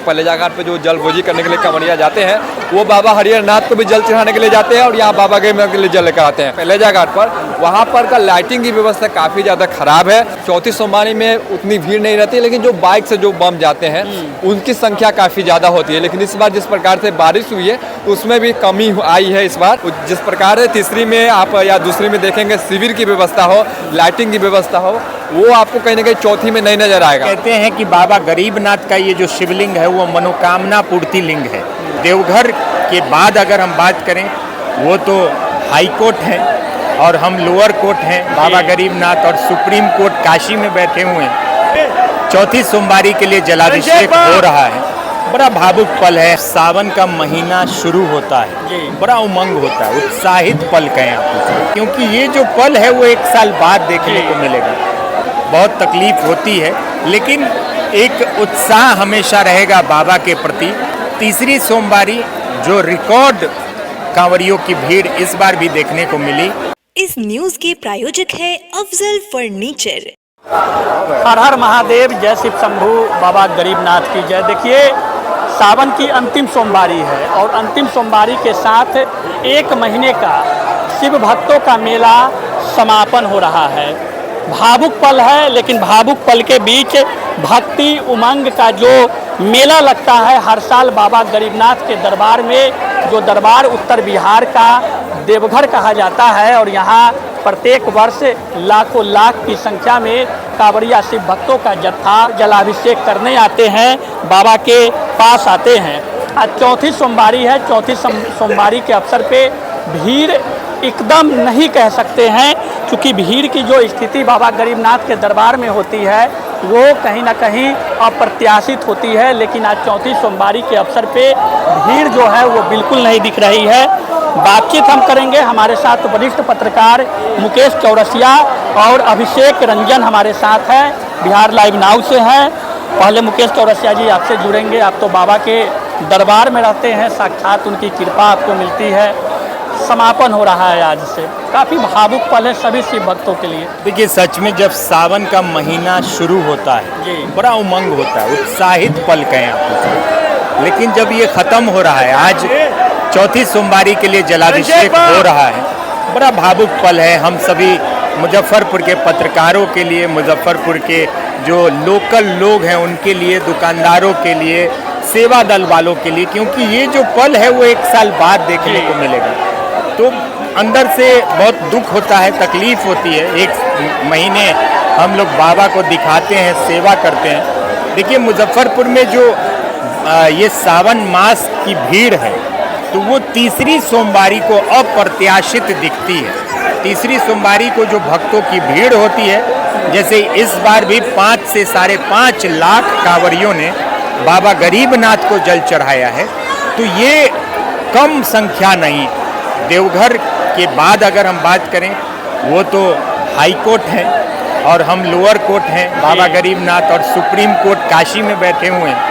पलेजा घाट पे जो जलभोजी करने के लिए कांवड़िया जाते हैं वो बाबा हरिहरनाथ को भी जल चढ़ाने के लिए जाते हैं और यहाँ बाबा गरीबनाथ के लिए जल लेकर आते हैं। पलेजा घाट पर वहाँ पर का लाइटिंग की व्यवस्था काफ़ी ज़्यादा खराब है। चौथी सोमवारी में उतनी भीड़ नहीं रहती, लेकिन जो बाइक से जो बम जाते हैं उनकी संख्या काफ़ी ज़्यादा होती है। लेकिन इस बार जिस प्रकार से बारिश हुई है उसमें भी कमी आई है। इस बार जिस प्रकार से तीसरी में आप या दूसरी में देखेंगे शिविर की व्यवस्था हो, लाइटिंग की व्यवस्था हो, वो आपको कहीं ना कहीं चौथी में नहीं नजर आएगा। कहते हैं कि बाबा गरीबनाथ का ये जो शिवलिंग है वो मनोकामना पूर्ति लिंग है। देवघर के बाद अगर हम बात करें वो तो हाई कोर्ट है और हम लोअर कोर्ट हैं, बाबा गरीबनाथ, और सुप्रीम कोर्ट काशी में बैठे हुए हैं। चौथी सोमवारी के लिए जलाभिषेक हो रहा है। बड़ा भावुक पल है। सावन का महीना शुरू होता है, बड़ा उमंग होता है, उत्साहित पल कहें आप, क्योंकि ये जो पल है वो एक साल बाद देखने को मिलेगा। बहुत तकलीफ होती है लेकिन एक उत्साह हमेशा रहेगा बाबा के प्रति। तीसरी सोमवारी जो रिकॉर्ड कांवरियों की भीड़ इस बार भी देखने को मिली। इस न्यूज के प्रायोजक है अफजल फर्नीचर। हर हर महादेव, जय शिव शंभू, बाबा गरीबनाथ की जय। देखिए सावन की अंतिम सोमवारी है और अंतिम सोमवारी के साथ एक महीने का शिव भक्तों का मेला समापन हो रहा है। भावुक पल है, लेकिन भावुक पल के बीच भक्ति उमंग का जो मेला लगता है हर साल बाबा गरीबनाथ के दरबार में, जो दरबार उत्तर बिहार का देवघर कहा जाता है, और यहाँ प्रत्येक वर्ष लाखों लाख की संख्या में कांवड़िया शिव भक्तों का जत्था जलाभिषेक करने आते हैं, बाबा के पास आते हैं। आज चौथी सोमवारी है। चौथी सोमवारी के अवसर पे भीड़ एकदम नहीं कह सकते हैं, क्योंकि भीड़ की जो स्थिति बाबा गरीबनाथ के दरबार में होती है वो कहीं ना कहीं अप्रत्याशित होती है। लेकिन आज चौथी सोमवारी के अवसर पे भीड़ जो है वो बिल्कुल नहीं दिख रही है। बातचीत हम करेंगे। हमारे साथ वरिष्ठ पत्रकार मुकेश चौरसिया और अभिषेक रंजन हमारे साथ हैं, बिहार लाइव नाउ से हैं। पहले मुकेश चौरसिया जी आपसे जुड़ेंगे। आप तो बाबा के दरबार में रहते हैं, साक्षात उनकी कृपा आपको मिलती है। समापन हो रहा है आज से, काफ़ी भावुक पल है सभी शिव भक्तों के लिए। देखिए सच में जब सावन का महीना शुरू होता है बड़ा उमंग होता है, उत्साहित पल कहें आप, लेकिन जब ये ख़त्म हो रहा है, आज चौथी सोमवारी के लिए जलाभिषेक हो रहा है, बड़ा भावुक पल है हम सभी मुजफ्फरपुर के पत्रकारों के लिए, मुजफ्फरपुर के जो लोकल लोग हैं उनके लिए, दुकानदारों के लिए, सेवा दल वालों के लिए, क्योंकि ये जो पल है वो एक साल बाद देखने को मिलेगा। तो अंदर से बहुत दुख होता है, तकलीफ होती है। एक महीने हम लोग बाबा को दिखाते हैं, सेवा करते हैं। देखिए मुजफ्फरपुर में जो ये सावन मास की भीड़ है तो वो तीसरी सोमवारी को अप्रत्याशित दिखती है। तीसरी सोमवारी को जो भक्तों की भीड़ होती है, जैसे इस बार भी 5 से 5.5 लाख कांवरियों ने बाबा गरीबनाथ को जल चढ़ाया है, तो ये कम संख्या नहीं। देवघर के बाद अगर हम बात करें वो तो हाई कोर्ट है और हम लोअर कोर्ट हैं, बाबा गरीबनाथ, और सुप्रीम कोर्ट काशी में बैठे हुए हैं।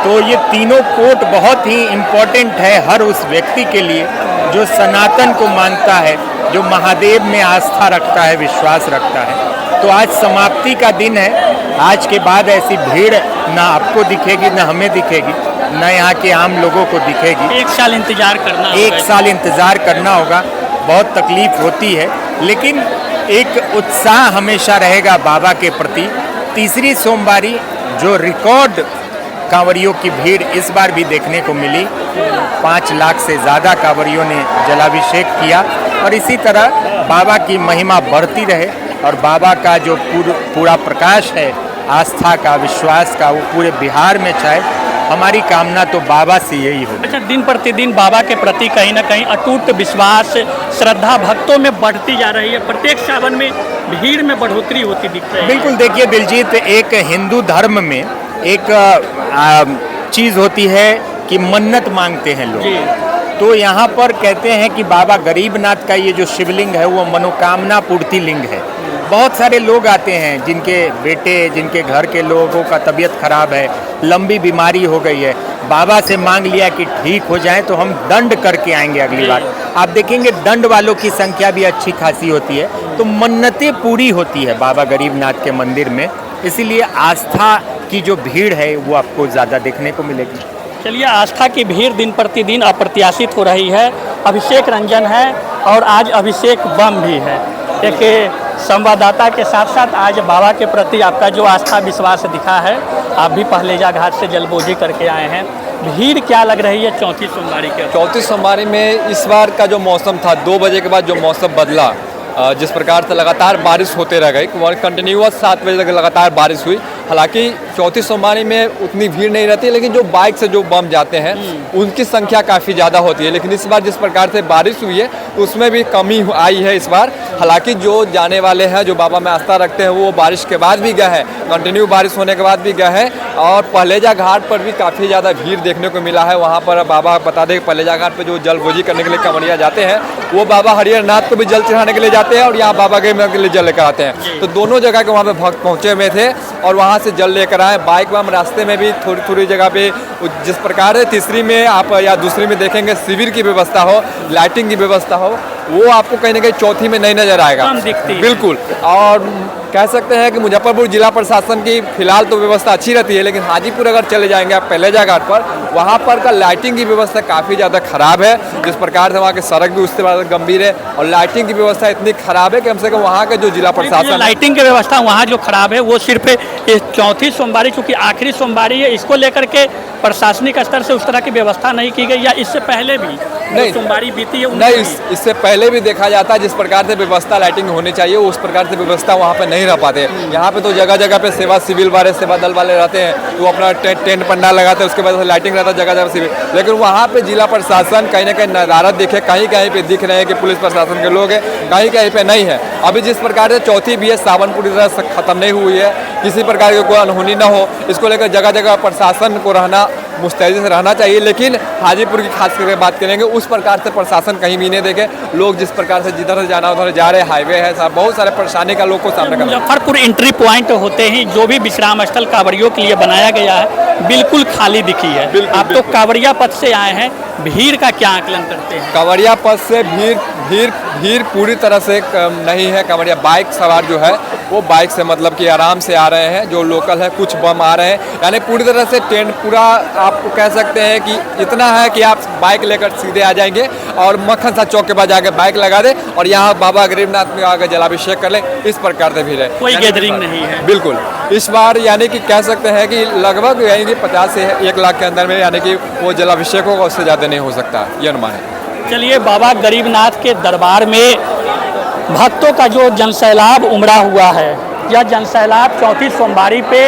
तो ये तीनों कोर्ट बहुत ही इम्पोर्टेंट है हर उस व्यक्ति के लिए जो सनातन को मानता है, जो महादेव में आस्था रखता है, विश्वास रखता है। तो आज समाप्ति का दिन है। आज के बाद ऐसी भीड़ ना आपको दिखेगी, ना हमें दिखेगी, ना यहाँ के आम लोगों को दिखेगी। एक साल इंतजार करना होगा। एक साल इंतजार करना होगा। बहुत तकलीफ होती है लेकिन एक उत्साह हमेशा रहेगा बाबा के प्रति। तीसरी सोमवारी जो रिकॉर्ड कांवरियों की भीड़ इस बार भी देखने को मिली। 5 लाख से ज़्यादा कांवरियों ने जलाभिषेक किया और इसी तरह बाबा की महिमा बढ़ती रहे और बाबा का जो पूरा प्रकाश है आस्था का, विश्वास का, वो पूरे बिहार में छाए। हमारी कामना तो बाबा से यही हो। अच्छा, दिन प्रतिदिन बाबा के प्रति कहीं ना कहीं अटूट विश्वास, श्रद्धा भक्तों में बढ़ती जा रही है। प्रत्येक सावन में भीड़ में बढ़ोतरी होती दिख रही है। बिल्कुल। देखिए दिलजीत, एक हिंदू धर्म में एक चीज़ होती है कि मन्नत मांगते हैं लोग। तो यहाँ पर कहते हैं कि बाबा गरीबनाथ का ये जो शिवलिंग है वो मनोकामना पूर्ति लिंग है। बहुत सारे लोग आते हैं जिनके बेटे, जिनके घर के लोगों का तबीयत खराब है, लंबी बीमारी हो गई है, बाबा से मांग लिया कि ठीक हो जाए तो हम दंड करके आएंगे अगली बार। आप देखेंगे दंड वालों की संख्या भी अच्छी खासी होती है। तो मन्नतें पूरी होती है बाबा गरीबनाथ के मंदिर में। इसीलिए आस्था की जो भीड़ है वो आपको ज़्यादा देखने को मिलेगी। चलिए, आस्था की भीड़ दिन प्रतिदिन अप्रत्याशित हो रही है। अभिषेक रंजन है और आज अभिषेक बम भी है। एक संवाददाता के साथ साथ आज बाबा के प्रति आपका जो आस्था विश्वास दिखा है, आप भी पहलेजा घाट से जलबोझी करके आए हैं। भीड़ क्या लग रही है चौथी सोमवारी के? चौथी सोमवारी में इस बार का जो मौसम था, 2 बजे के बाद जो मौसम बदला, जिस प्रकार से लगातार बारिश होते रह गई, कंटिन्यूअस 7 बजे तक लगातार बारिश हुई। हालांकि चौथी सोमवारी में उतनी भीड़ नहीं रहती, लेकिन जो बाइक से जो बम जाते हैं उनकी संख्या काफ़ी ज़्यादा होती है। लेकिन इस बार जिस प्रकार से बारिश हुई है तो उसमें भी कमी आई है इस बार। हालांकि जो जाने वाले हैं, जो बाबा में आस्था रखते हैं, वो बारिश के बाद भी गए हैं, कंटिन्यू बारिश होने के बाद भी गए हैं। और पहलेजा घाट पर भी काफ़ी ज़्यादा भीड़ देखने को मिला है। वहाँ पर बाबा बता दें, पहलेजा घाट पर जो जलबोझी करने के लिए कंवरिया जाते हैं, वो बाबा हरिहर नाथ को भी जल चढ़ाने के लिए जाते हैं और यहाँ बाबा के लिए जल लेकर आते हैं। तो दोनों जगह के वहाँ पे भक्त पहुँचे हुए थे और वहाँ से जल लेकर आए। बाइक बम रास्ते में भी थोड़ी थोड़ी जगह पे, जिस प्रकार है तीसरी में आप या दूसरी में देखेंगे शिविर की व्यवस्था हो, लाइटिंग की व्यवस्था हो, वो आपको कहीं ना कहीं चौथी में नहीं नजर आएगा। कम दिखती है। बिल्कुल। और कह सकते हैं कि मुजफ्फरपुर जिला प्रशासन की फिलहाल तो व्यवस्था अच्छी रहती है, लेकिन हाजीपुर अगर चले जाएंगे आप पहलेजा घाट पर, वहाँ पर का लाइटिंग की व्यवस्था काफ़ी ज़्यादा खराब है। जिस प्रकार से वहाँ की सड़क भी उससे ज़्यादा गंभीर है और लाइटिंग की व्यवस्था इतनी खराब है कि कम से कम वहाँ का जो जिला प्रशासन, लाइटिंग की व्यवस्था वहाँ जो खराब है वो सिर्फ इस चौथी सोमवारी, चूँकि आखिरी सोमवारी है, इसको लेकर के प्रशासनिक स्तर से उस तरह की व्यवस्था नहीं की गई, या इससे पहले भी नहीं, सोमवारी बीती है नहीं, इससे पहले भी देखा जाता है जिस प्रकार से व्यवस्था लाइटिंग होनी चाहिए उस प्रकार से व्यवस्था वहाँ पे नहीं रह पाते। यहाँ पे तो जगह जगह पे सेवा सिविल वाले, सेवा दल वाले रहते हैं, तो अपना टेंट पंडाल लगाते हैं, उसके बाद लाइटिंग रहता है जगह जगह सिविल। लेकिन वहाँ पे जिला प्रशासन कहीं ना कहीं नदारत दिखे, कहीं कहीं पे दिख रहे हैं कि पुलिस प्रशासन के लोग हैं, कहीं कहीं पे नहीं है। अभी जिस प्रकार से चौथी भी है, सावन पूरी तरह से खत्म नहीं हुई है, किसी प्रकार की कोई अनहोनी न हो, इसको लेकर जगह जगह प्रशासन को रहना, मुस्तैदी से रहना चाहिए। लेकिन हाजीपुर की खास करके बात करेंगे, उस प्रकार से प्रशासन कहीं भी नहीं देखे। लोग जिस प्रकार से जिधर से जाना उधर जा रहे, हाईवे है, बहुत सारे परेशानी का लोग को सामना करना। मुजफ्फरपुर एंट्री पॉइंट होते ही जो भी विश्राम स्थल कांवड़ियों के लिए बनाया गया है बिल्कुल खाली दिखी है। आप तो कांवड़िया पथ से आए हैं, भीड़ का क्या आकलन करते हैं? कांवड़िया पथ से भीड़ पूरी तरह से नहीं है। कांवड़िया बाइक सवार जो है वो बाइक से मतलब कि आराम से आ रहे हैं, जो लोकल है, कुछ बम आ रहे हैं, यानी पूरी तरह से टेंट पूरा आपको कह सकते हैं कि इतना है कि आप बाइक लेकर सीधे आ जाएंगे और मक्खन सा चौक के बाद जाकर बाइक लगा दे और यहाँ बाबा गरीबनाथ में आकर जलाभिषेक कर ले, इस प्रकार से भीड़ है। कोई गैदरिंग नहीं है बिल्कुल। इस बार यानी कि कह सकते हैं कि लगभग यानी कि 50 से 1 लाख के अंदर में यानी कि वो जलाभिषेक होगा, उससे ज़्यादा नहीं हो सकता, ये अनुमान है। चलिए, बाबा गरीबनाथ के दरबार में भक्तों का जो जनसैलाब उमड़ा हुआ है, यह जनसैलाब चौथी सोमवारी पे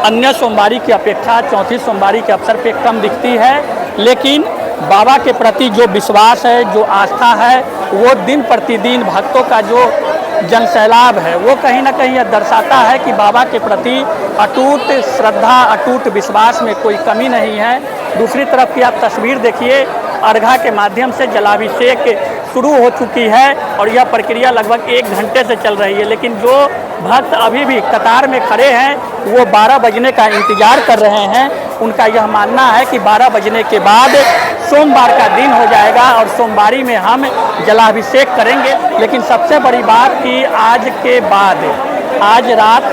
अन्य सोमवारी की अपेक्षा चौथी सोमवारी के अवसर पे कम दिखती है, लेकिन बाबा के प्रति जो विश्वास है, जो आस्था है, वो दिन प्रतिदिन भक्तों का जो जनसैलाब है वो कहीं ना कहीं यह दर्शाता है कि बाबा के प्रति अटूट श्रद्धा, अटूट विश्वास में कोई कमी नहीं है। दूसरी तरफ की आप तस्वीर देखिए, अर्घा के माध्यम से जलाभिषेक शुरू हो चुकी है और यह प्रक्रिया लगभग 1 घंटे से चल रही है, लेकिन जो भक्त अभी भी कतार में खड़े हैं वो 12 बजने का इंतजार कर रहे हैं। उनका यह मानना है कि 12 बजने के बाद सोमवार का दिन हो जाएगा और सोमवारी में हम जलाभिषेक करेंगे। लेकिन सबसे बड़ी बात कि आज के बाद, आज रात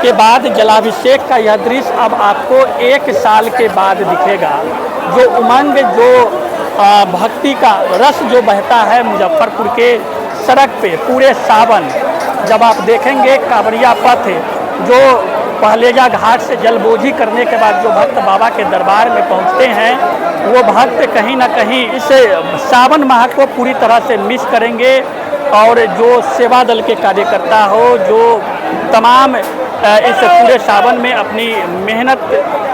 के बाद जलाभिषेक का यह दृश्य अब आपको 1 साल के बाद दिखेगा। जो उमंग, जो भक्ति का रस जो बहता है मुजफ्फरपुर के सड़क पे पूरे सावन, जब आप देखेंगे कांवड़िया पथ जो पहलेजा घाट से जलबोझी करने के बाद जो भक्त बाबा के दरबार में पहुंचते हैं, वो भक्त कहीं ना कहीं इस सावन माह को पूरी तरह से मिस करेंगे। और जो सेवा दल के कार्यकर्ता हो, जो तमाम इस पूरे सावन में अपनी मेहनत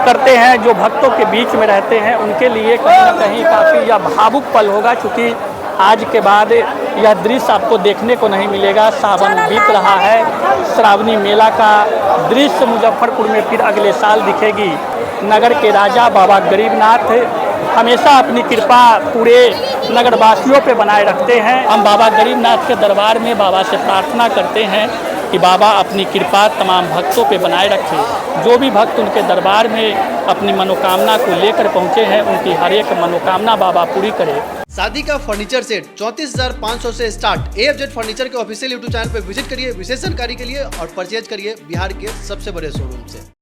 करते हैं, जो भक्तों के बीच में रहते हैं, उनके लिए कहीं ना कहीं काफ़ी यह भावुक पल होगा, क्योंकि आज के बाद यह दृश्य आपको देखने को नहीं मिलेगा। सावन बीत रहा है, श्रावणी मेला का दृश्य मुजफ्फरपुर में फिर अगले साल दिखेगी। नगर के राजा बाबा गरीबनाथ हमेशा अपनी कृपा पूरे नगरवासियों पे बनाए रखते हैं। हम बाबा गरीबनाथ के दरबार में बाबा से प्रार्थना करते हैं कि बाबा अपनी कृपा तमाम भक्तों पे बनाए रखे। जो भी भक्त उनके दरबार में अपनी मनोकामना को लेकर पहुँचे हैं, उनकी हर एक मनोकामना बाबा पूरी करे। शादी का फर्नीचर सेट 34,500 से स्टार्ट। AFZ फर्नीचर के ऑफिशियल यूट्यूब चैनल पर विजिट करिए विशेष जानकारी के लिए और परचेज करिए बिहार के सबसे बड़े शोरूम से।